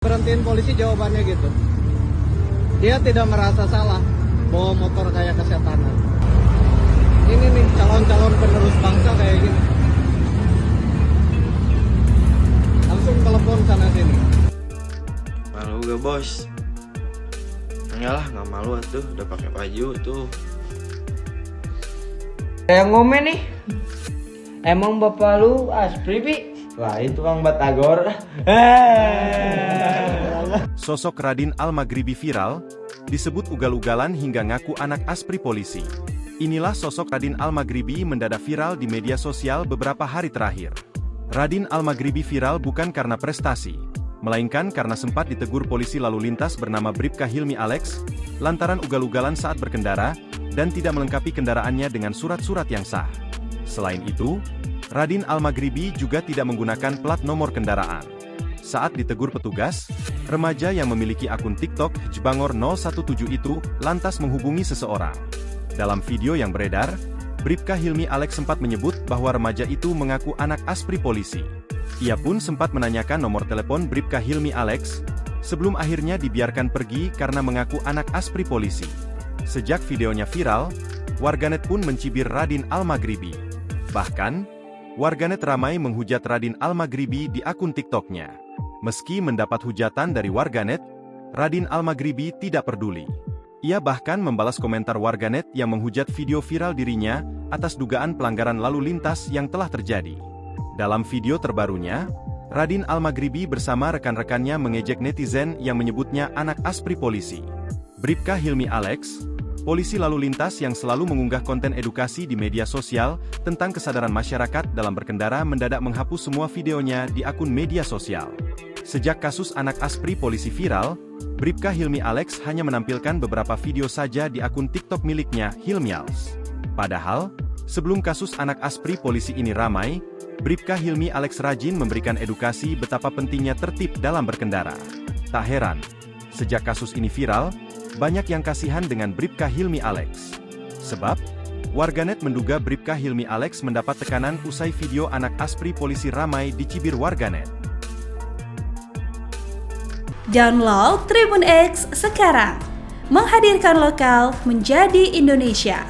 Berhentiin polisi jawabannya gitu. Dia tidak merasa salah bawa motor kayak kesetanan. Ini nih calon-calon penerus bangsa kayak gini. Langsung telepon sana sini. Malu gak bos? Enggak lah, nggak malu tuh, udah pakai baju tuh. Kayak ngomel nih. Emang bapak lu aspri, Pi? Wah itu Bang Batagor. Sosok Radin Al-Maghribi viral, disebut ugal-ugalan hingga ngaku anak aspri polisi. Inilah sosok Radin Al-Maghribi mendadak viral di media sosial beberapa hari terakhir. Radin Al-Maghribi viral bukan karena prestasi, melainkan karena sempat ditegur polisi lalu lintas bernama Bribka Hilmi Alex, lantaran ugal-ugalan saat berkendara, dan tidak melengkapi kendaraannya dengan surat-surat yang sah. Selain itu, Radin Al-Maghribi juga tidak menggunakan plat nomor kendaraan. Saat ditegur petugas, remaja yang memiliki akun TikTok Jbangor 017 itu lantas menghubungi seseorang. Dalam video yang beredar, Bribka Hilmi Alex sempat menyebut bahwa remaja itu mengaku anak aspri polisi. Ia pun sempat menanyakan nomor telepon Bribka Hilmi Alex, sebelum akhirnya dibiarkan pergi karena mengaku anak aspri polisi. Sejak videonya viral, warganet pun mencibir Radin Al-Maghribi. Bahkan, warganet ramai menghujat Radin Al-Maghribi di akun TikToknya. Meski mendapat hujatan dari warganet, Radin Al-Maghribi tidak peduli. Ia bahkan membalas komentar warganet yang menghujat video viral dirinya atas dugaan pelanggaran lalu lintas yang telah terjadi. Dalam video terbarunya, Radin Al-Maghribi bersama rekan-rekannya mengejek netizen yang menyebutnya anak aspri polisi. Bribka Hilmi Alex, polisi lalu lintas yang selalu mengunggah konten edukasi di media sosial tentang kesadaran masyarakat dalam berkendara mendadak menghapus semua videonya di akun media sosial. Sejak kasus anak aspri polisi viral, Bribka Hilmi Alex hanya menampilkan beberapa video saja di akun TikTok miliknya, Hilmials. Padahal, sebelum kasus anak aspri polisi ini ramai, Bribka Hilmi Alex rajin memberikan edukasi betapa pentingnya tertib dalam berkendara. Tak heran, sejak kasus ini viral, banyak yang kasihan dengan Bribka Hilmi Alex. Sebab, warganet menduga Bribka Hilmi Alex mendapat tekanan usai video anak aspri polisi ramai dicibir warganet. Download Tribun X sekarang, menghadirkan lokal menjadi Indonesia.